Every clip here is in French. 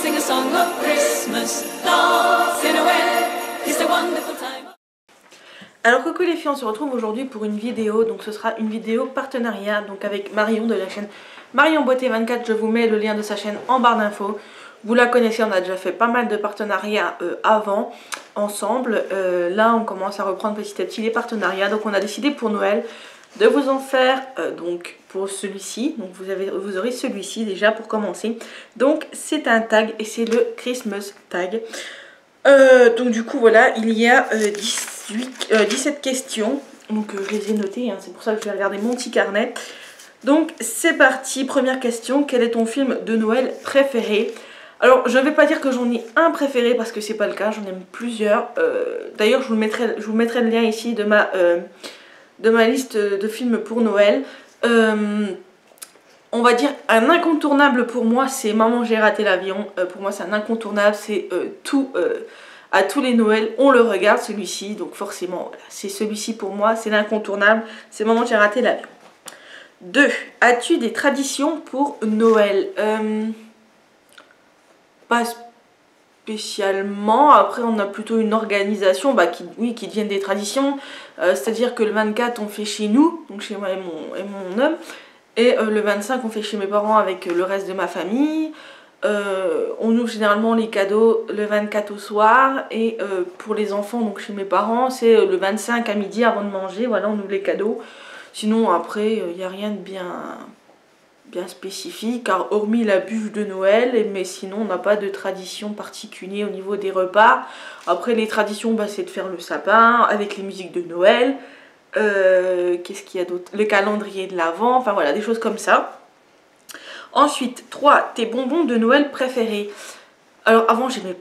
sing a song of Christmas. Dance in Noël, it's a wonderful time. Alors coucou les filles, on se retrouve aujourd'hui pour une vidéo, donc ce sera une vidéo partenariat donc avec Marion de la chaîne Marion Beauté 24, je vous mets le lien de sa chaîne en barre d'infos. Vous la connaissez, on a déjà fait pas mal de partenariats avant, ensemble. Là on commence à reprendre petit à petit les partenariats, donc on a décidé pour Noël de vous en faire donc pour celui-ci. Donc vous aurez celui-ci déjà pour commencer. Donc c'est un tag et c'est le Christmas tag. Donc du coup voilà, il y a 17 questions, donc je les ai notées, hein, c'est pour ça que je vais regarder mon petit carnet. Donc c'est parti, première question, quel est ton film de Noël préféré? Alors je ne vais pas dire que j'en ai un préféré parce que c'est pas le cas, j'en aime plusieurs. D'ailleurs je vous mettrai le lien ici de ma liste de films pour Noël. On va dire un incontournable pour moi, c'est Maman j'ai raté l'avion. Pour moi c'est un incontournable, c'est à tous les Noëls on le regarde celui-ci, donc forcément voilà, c'est celui-ci pour moi, c'est l'incontournable, c'est Maman j'ai raté l'avion. 2. As-tu des traditions pour Noël? Pas spécialement, après on a plutôt une organisation qui deviennent des traditions, c'est-à-dire que le 24 on fait chez nous, donc chez moi et mon homme. Et le 25 on fait chez mes parents avec le reste de ma famille. On ouvre généralement les cadeaux le 24 au soir. Et pour les enfants, donc chez mes parents, c'est le 25 à midi avant de manger. Voilà, on ouvre les cadeaux. Sinon après, il n'y a rien de bien spécifique. Car hormis la bûche de Noël, mais sinon on n'a pas de tradition particulière au niveau des repas. Après les traditions, c'est de faire le sapin avec les musiques de Noël. Qu'est-ce qu'il y a d'autre? Le calendrier de l'Avent, enfin voilà, des choses comme ça. Ensuite, 3. Tes bonbons de Noël préférés. Alors avant j'aimais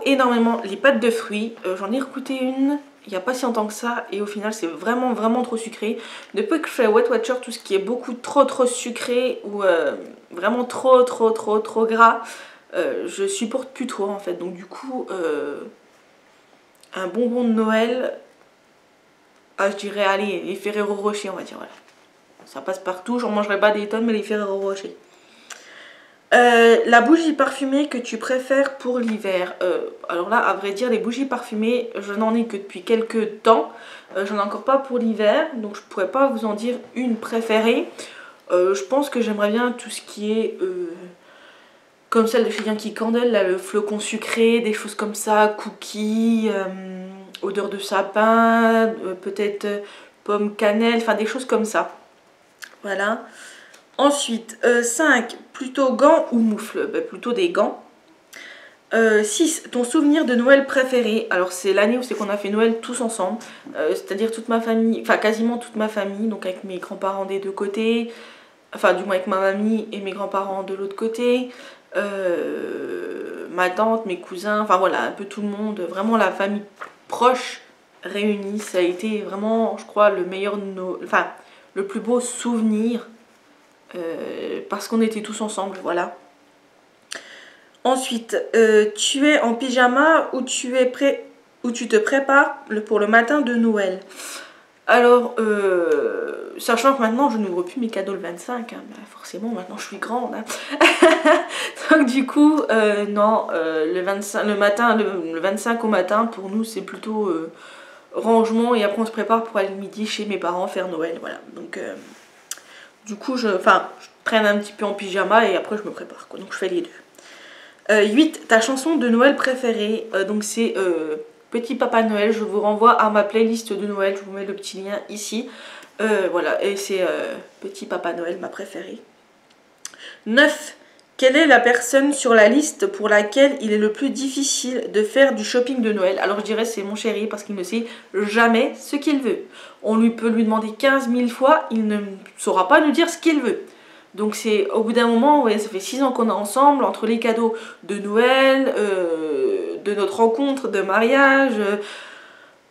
énormément les pâtes de fruits. J'en ai recouté une il n'y a pas si longtemps que ça et au final c'est vraiment trop sucré. Depuis que je fais Weight Watcher, tout ce qui est beaucoup trop sucré ou vraiment trop gras, je supporte plus trop en fait. Donc du coup, un bonbon de Noël... je dirais, allez, les Ferrero Rocher, on va dire, voilà. Ça passe partout, j'en mangerai pas des tonnes, mais les Ferrero Rocher. La bougie parfumée que tu préfères pour l'hiver. Alors là, à vrai dire, les bougies parfumées, je n'en ai que depuis quelques temps. J'en ai encore pas pour l'hiver, donc je pourrais pas vous en dire une préférée. Je pense que j'aimerais bien tout ce qui est... comme celle de chez Yankee Candle, là, le flocon sucré, des choses comme ça, cookies... odeur de sapin, peut-être pomme cannelle, enfin des choses comme ça. Voilà. Ensuite, 5. Plutôt gants ou moufles? Plutôt des gants. 6. Ton souvenir de Noël préféré? Alors c'est l'année où c'est qu'on a fait Noël tous ensemble. C'est-à-dire toute ma famille, enfin quasiment toute ma famille, donc avec mes grands-parents des deux côtés. Enfin du moins avec ma mamie et mes grands-parents de l'autre côté. Ma tante, mes cousins, enfin voilà, un peu tout le monde. Vraiment la famille proches réunis, ça a été vraiment, je crois, le meilleur le plus beau souvenir parce qu'on était tous ensemble, voilà. Ensuite, tu es en pyjama ou tu te prépares pour le matin de Noël? Alors, sachant que maintenant je n'ouvre plus mes cadeaux le 25, hein, forcément maintenant je suis grande. Hein. Donc du coup, non, le 25 au matin, pour nous c'est plutôt rangement et après on se prépare pour aller le midi chez mes parents faire Noël. Voilà, donc du coup je traîne un petit peu en pyjama et après je me prépare, quoi. Donc je fais les deux. 8. Ta chanson de Noël préférée? Donc c'est... Petit Papa Noël, je vous renvoie à ma playlist de Noël, je vous mets le petit lien ici. Voilà, et c'est Petit Papa Noël, ma préférée. 9. Quelle est la personne sur la liste pour laquelle il est le plus difficile de faire du shopping de Noël? Alors je dirais c'est mon chéri parce qu'il ne sait jamais ce qu'il veut. On peut lui demander 15 000 fois, il ne saura pas nous dire ce qu'il veut. Donc c'est au bout d'un moment, ouais, ça fait 6 ans qu'on est ensemble, entre les cadeaux de Noël, de notre rencontre, de mariage,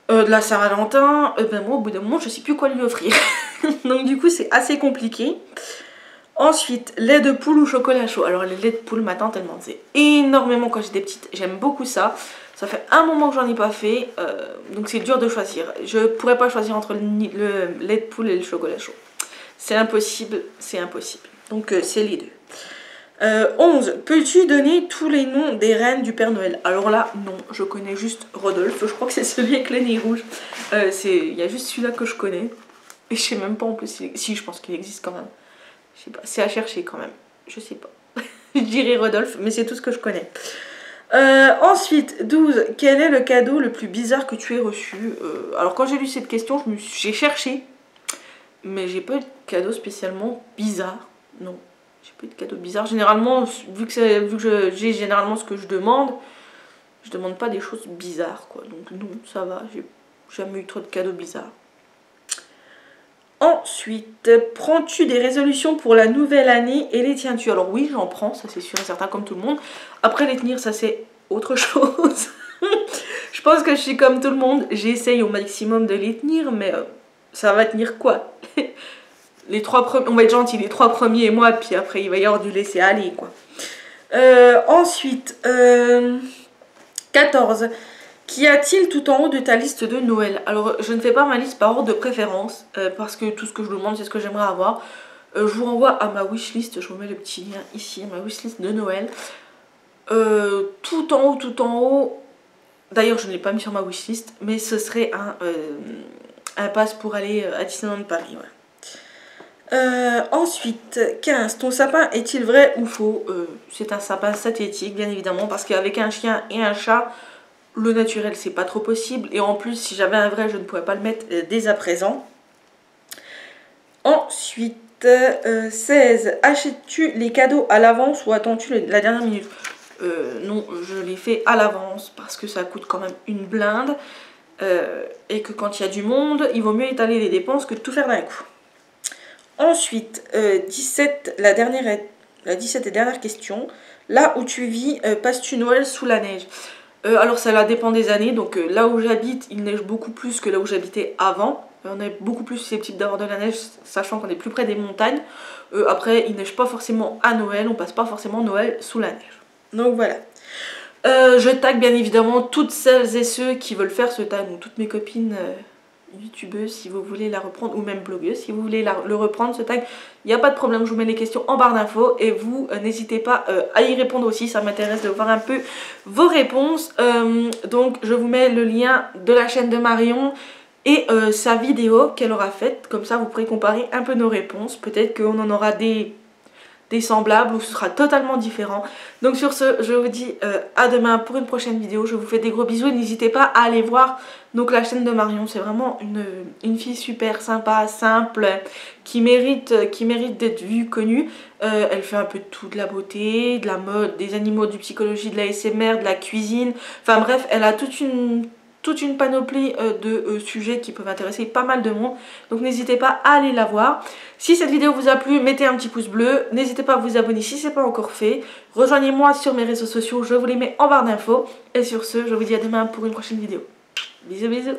de la Saint-Valentin, moi au bout d'un moment je sais plus quoi lui offrir. Donc du coup c'est assez compliqué. Ensuite, lait de poule ou chocolat chaud? Alors les laits de poule, ma tante elle m'en faisait énormément quand j'étais petite, j'aime beaucoup ça. Ça fait un moment que j'en ai pas fait, donc c'est dur de choisir. Je pourrais pas choisir entre le lait de poule et le chocolat chaud. C'est impossible, c'est impossible. Donc c'est les deux. 11. Peux-tu donner tous les noms des reines du Père Noël? Alors là, non, je connais juste Rodolphe, je crois que c'est celui avec le nez rouge. Il y a juste celui-là que je connais. Et je sais même pas en plus, si je pense qu'il existe quand même. Je sais pas, c'est à chercher quand même, je sais pas. Je dirais Rodolphe, mais c'est tout ce que je connais. Ensuite, 12. Quel est le cadeau le plus bizarre que tu aies reçu? Alors quand j'ai lu cette question, j'ai cherché, mais j'ai pas eu de cadeau spécialement bizarre, non. J'ai pas eu de cadeau bizarre. Généralement, vu que j'ai généralement ce que je demande pas des choses bizarres, quoi. Donc non, ça va, j'ai jamais eu trop de cadeaux bizarres. Ensuite, prends-tu des résolutions pour la nouvelle année et les tiens-tu? Alors oui, j'en prends, ça c'est sûr et certain, comme tout le monde. Après, les tenir, ça c'est autre chose. Je pense que je suis comme tout le monde, j'essaye au maximum de les tenir, mais ça va tenir quoi? Les 3 premiers, on va être gentil, les 3 premiers mois, puis après il va y avoir du laisser aller, quoi. Ensuite, 14. Qu'y a-t-il tout en haut de ta liste de Noël? Alors, je ne fais pas ma liste par ordre de préférence, parce que tout ce que je demande, c'est ce que j'aimerais avoir. Je vous renvoie à ma wishlist, je vous mets le petit lien ici, ma wishlist de Noël. Tout en haut, d'ailleurs je ne l'ai pas mis sur ma wishlist, mais ce serait un pass pour aller à Disneyland Paris, ouais. Ensuite, 15. Ton sapin est-il vrai ou faux? C'est un sapin synthétique, bien évidemment, parce qu'avec un chien et un chat, le naturel c'est pas trop possible. Et en plus, si j'avais un vrai, je ne pourrais pas le mettre dès à présent. Ensuite, 16. Achètes-tu les cadeaux à l'avance ou attends-tu la dernière minute? Non, je les fais à l'avance parce que ça coûte quand même une blinde. Et que quand il y a du monde, il vaut mieux étaler les dépenses que de tout faire d'un coup. Ensuite, 17, la 17 et dernière question. Là où tu vis, passes-tu Noël sous la neige? Alors ça dépend des années, donc là où j'habite, il neige beaucoup plus que là où j'habitais avant. On est beaucoup plus susceptible d'avoir de la neige, sachant qu'on est plus près des montagnes. Après, il neige pas forcément à Noël, on passe pas forcément Noël sous la neige. Donc voilà. Je tag bien évidemment toutes celles et ceux qui veulent faire ce tag, donc toutes mes copines youtubeuses si vous voulez la reprendre, ou même blogueuses si vous voulez le reprendre ce tag, il n'y a pas de problème, je vous mets les questions en barre d'infos et vous n'hésitez pas à y répondre aussi, ça m'intéresse de voir un peu vos réponses. Donc je vous mets le lien de la chaîne de Marion et sa vidéo qu'elle aura faite, comme ça vous pourrez comparer un peu nos réponses, peut-être qu'on en aura des semblables ou ce sera totalement différent. Donc sur ce, je vous dis à demain pour une prochaine vidéo. Je vous fais des gros bisous et n'hésitez pas à aller voir donc la chaîne de Marion. C'est vraiment une fille super sympa, simple, qui mérite d'être vue, connue. Elle fait un peu de tout, de la beauté, de la mode, des animaux, du psychologie, de la ASMR, de la cuisine. Enfin bref, elle a toute une panoplie de sujets qui peuvent intéresser pas mal de monde. Donc n'hésitez pas à aller la voir. Si cette vidéo vous a plu, mettez un petit pouce bleu. N'hésitez pas à vous abonner si ce n'est pas encore fait. Rejoignez-moi sur mes réseaux sociaux, je vous les mets en barre d'infos. Et sur ce, je vous dis à demain pour une prochaine vidéo. Bisous bisous.